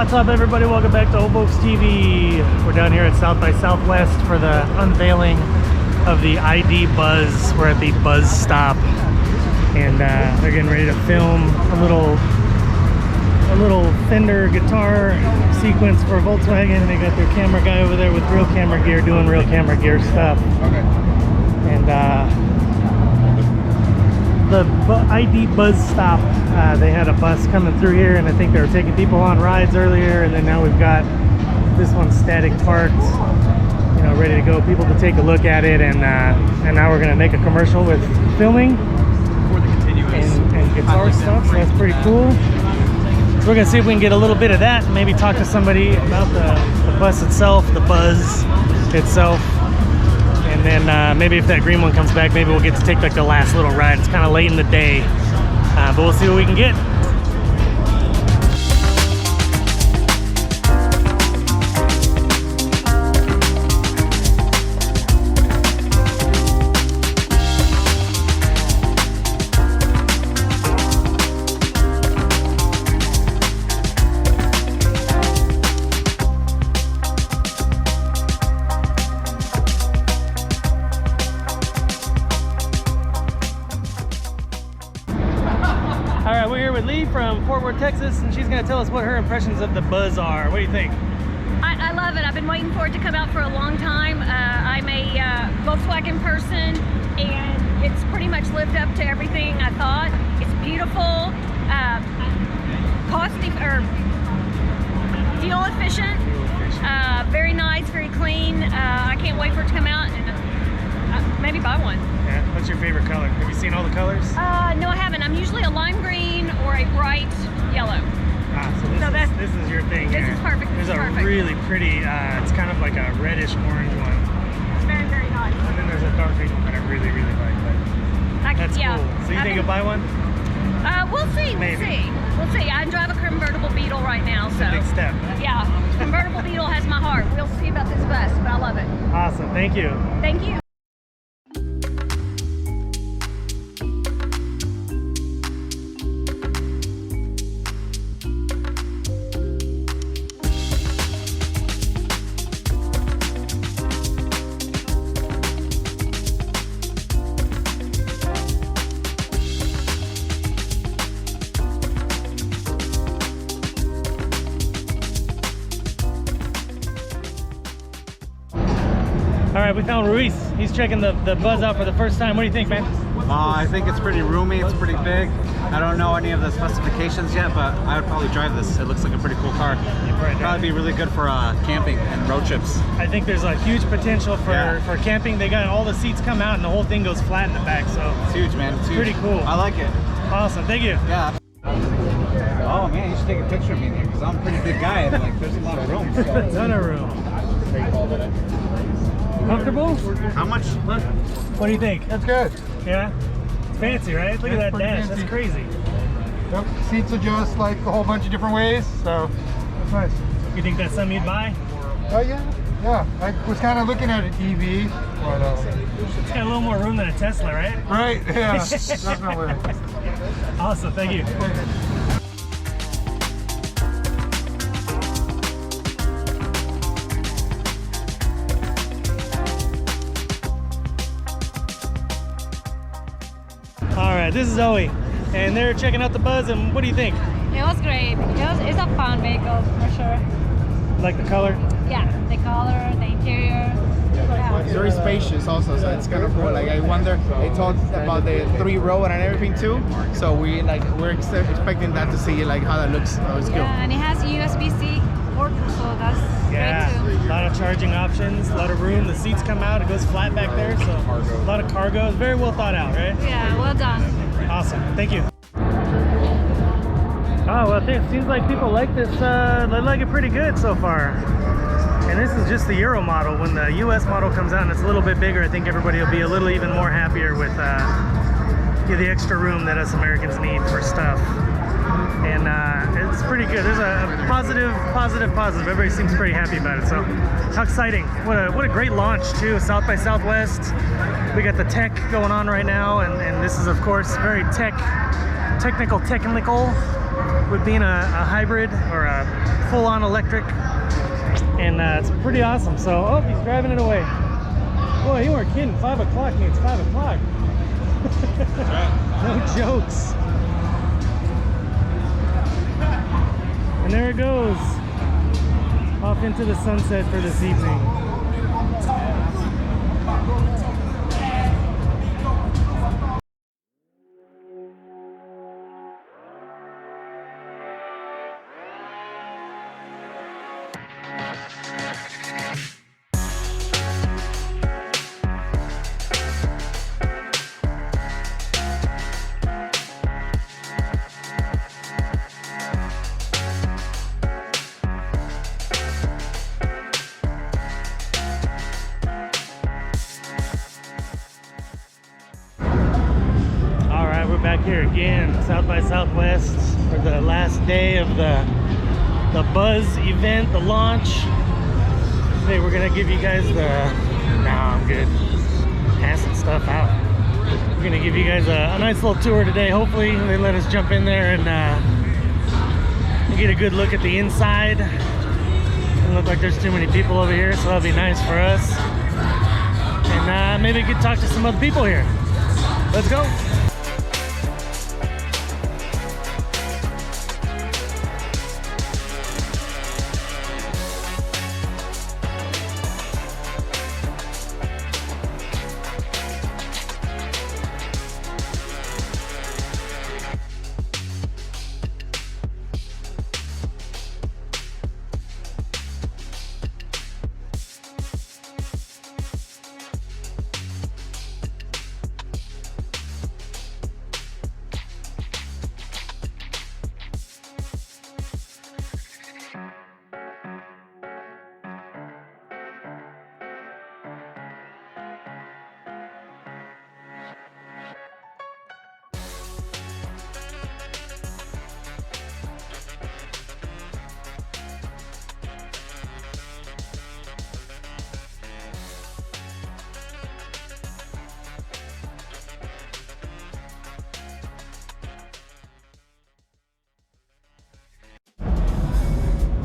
What's up, everybody? Welcome back to Old Volks TV. We're down here at South by Southwest for the unveiling of the IDBUZZ. We're at the Buzz stop, and they're getting ready to film a little Fender guitar sequence for Volkswagen. They got their camera guy over there with real camera gear doing real camera gear stuff. Okay. And the IDBUZZ stop, they had a bus coming through here, and I think they were taking people on rides earlier, and then now we've got this one static parked, you know, ready to go, people to take a look at it, and now we're gonna make a commercial with filming for the continuous and guitar stuff, so that's pretty cool. So we're gonna see if we can get a little bit of that, and maybe talk to somebody about the bus itself, the Buzz itself. And then maybe if that green one comes back, maybe we'll get to take like the last little ride. It's kind of late in the day, but we'll see what we can get. From Fort Worth, Texas, and she's going to tell us what her impressions of the Buzz are. What do you think? I love it. I've been waiting for it to come out for a long time. I'm a Volkswagen person, and it's pretty much lived up to everything I thought. It's beautiful, fuel efficient, very nice, very clean. I can't wait for it to come out and maybe buy one. Yeah. What's your favorite color? Have you seen all the colors? No, I haven't. I'm usually a lime green or a bright yellow. So this is your thing. This here. is perfect. There's a really pretty, it's kind of like a reddish orange one. It's very, very nice. And then there's a dark green one that I really, really like. But that's cool. So you think you'll buy one? We'll see. Maybe. We'll see. I drive a convertible Beetle right now, so. Big step. Yeah, convertible Beetle has my heart. We'll see about this bus, but I love it. Awesome. Thank you. Thank you. All right, we found Ruiz. He's checking the Buzz out for the first time. What do you think, man? I think it's pretty roomy, it's pretty big. I don't know any of the specifications yet, but I would probably drive this. It looks like a pretty cool car. Probably be really good for camping and road trips. I think there's a huge potential for camping. They got all the seats come out and the whole thing goes flat in the back, so it's huge, man. It's huge. Pretty cool. I like it. Awesome, thank you. Yeah. Oh man, you should take a picture of me here because I'm a pretty big guy and like there's a lot of room. So. A ton of room. Comfortable? How much? What do you think? That's good. Yeah? It's fancy, right? Look at that dash. Fancy. That's crazy. Yep. Seats adjust like a whole bunch of different ways, so that's nice. You think that's something you'd buy? Oh yeah. Yeah. I was kind of looking at an EV, but it's got a little more room than a Tesla, right? Right. Yeah. Definitely. Awesome. Thank you. Alright, this is Zoe, and they're checking out the Buzz, and what do you think? It was great. It's a fun vehicle for sure. Like the color? Yeah, the color, the interior. Yeah. It's very spacious also, so it's kind of cool. Like I wonder, they talked about the 3-row and everything too. So we're expecting that to see like how that looks. So it's cool. Yeah, and it has USB-C port, so that's great too. A lot of charging options, a lot of room. The seats come out, it goes flat back there, so a lot of cargo. It's very well thought out, right? Yeah, well done. Awesome, thank you. Oh, well, it seems like people like this, they like it pretty good so far. And this is just the Euro model. When the US model comes out and it's a little bit bigger, I think everybody will be a little even more happier with the extra room that us Americans need for stuff. And it's pretty good. There's a positive. Everybody seems pretty happy about it. So how exciting. What a great launch too. South by Southwest. We got the tech going on right now, and this is of course very technical with being a hybrid or a full-on electric, and it's pretty awesome. So, oh, he's driving it away. Boy, you weren't kidding. 5 o'clock means 5 o'clock. No jokes. And there it goes, off into the sunset for this evening. Back here again, South by Southwest, for the last day of the Buzz event, the launch. Today we're gonna give you guys I'm good, passing stuff out. We're gonna give you guys a nice little tour today. Hopefully they let us jump in there and get a good look at the inside. Doesn't look like there's too many people over here, so that'll be nice for us. And maybe we could talk to some other people here. Let's go.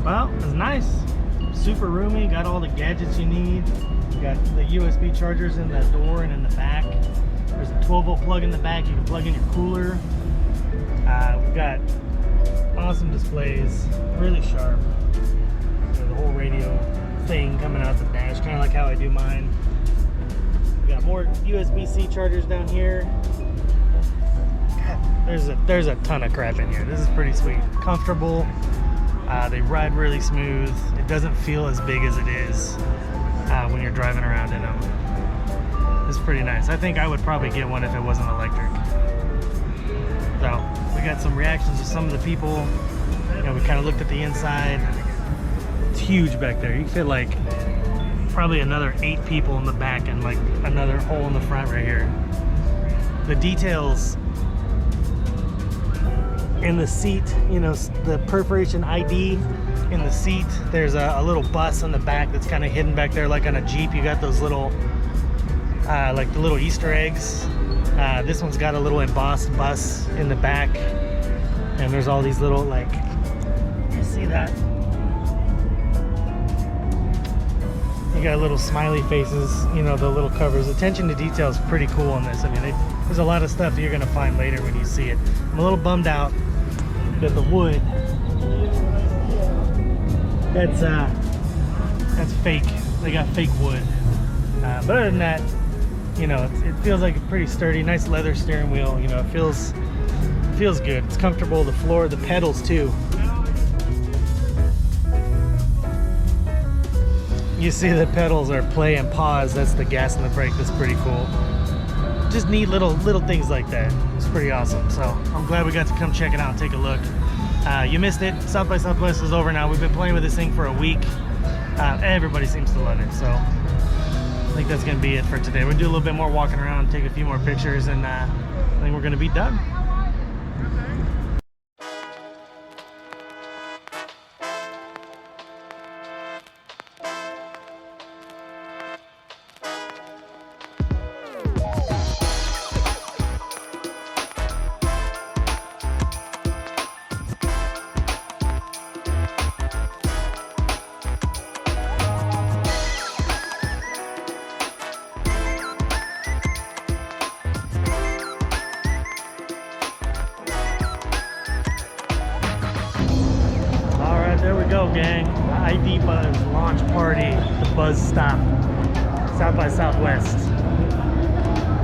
Well, it's nice, super roomy, got all the gadgets you need. You got the USB chargers in the door and in the back. There's a 12-volt plug in the back, you can plug in your cooler. We've got awesome displays, really sharp. The whole radio thing coming out the dash, kind of like how I do mine. We got more USB-C chargers down here. God, there's a ton of crap in here. This is pretty sweet, comfortable. They ride really smooth. It doesn't feel as big as it is when you're driving around in them. It's pretty nice. I think I would probably get one if it wasn't electric. So we got some reactions to some of the people. You know, we kind of looked at the inside. It's huge back there. You can fit like probably another 8 people in the back and like another hole in the front right here. The details in the seat, you know, the perforation ID in the seat. There's a little bus on the back that's kind of hidden back there, like on a Jeep. You got those little like the little Easter eggs. This one's got a little embossed bus in the back, and there's all these little, like, you see that? You got little smiley faces, you know, the little covers. Attention to detail is pretty cool on this. I mean, there's a lot of stuff you're gonna find later when you see it. I'm a little bummed out that the wood, that's fake. They got fake wood. But other than that, you know, it feels like a pretty sturdy, nice leather steering wheel. You know, it feels good. It's comfortable. The floor, the pedals too. You see the pedals are play and pause. That's the gas and the brake. That's pretty cool. Just neat little things like that. It's pretty awesome. So I'm glad we got to come check it out and take a look. You missed it. South by Southwest is over now. We've been playing with this thing for a week. Everybody seems to love it. So I think that's going to be it for today. We'll do a little bit more walking around, take a few more pictures, and I think we're going to be done. IDBUZZ launch party, the Buzz stop, South by Southwest.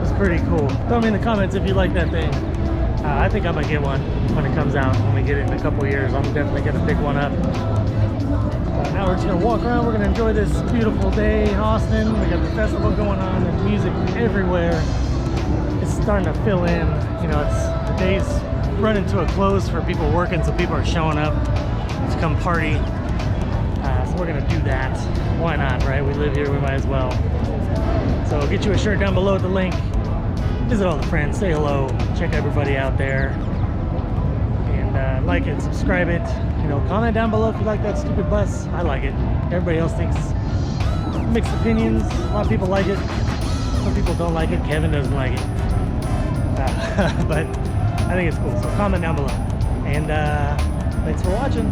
It's pretty cool. Tell me in the comments if you like that thing. I think I might get one when it comes out. When we get it in a couple years, I'm definitely gonna pick one up. Now we're just gonna walk around. We're gonna enjoy this beautiful day in Austin. We got the festival going on. There's music everywhere. It's starting to fill in. You know, the day's running to a close for people working, so people are showing up to come party. So we're gonna do that. Why not, right? We live here, we might as well. So I'll get you a shirt down below at the link. Visit all the friends, say hello, check everybody out there, and like it, subscribe it. You know, comment down below if you like that stupid bus. I like it. Everybody else thinks mixed opinions. A lot of people like it. Some people don't like it. Kevin doesn't like it. But I think it's cool. So comment down below. And thanks for watching.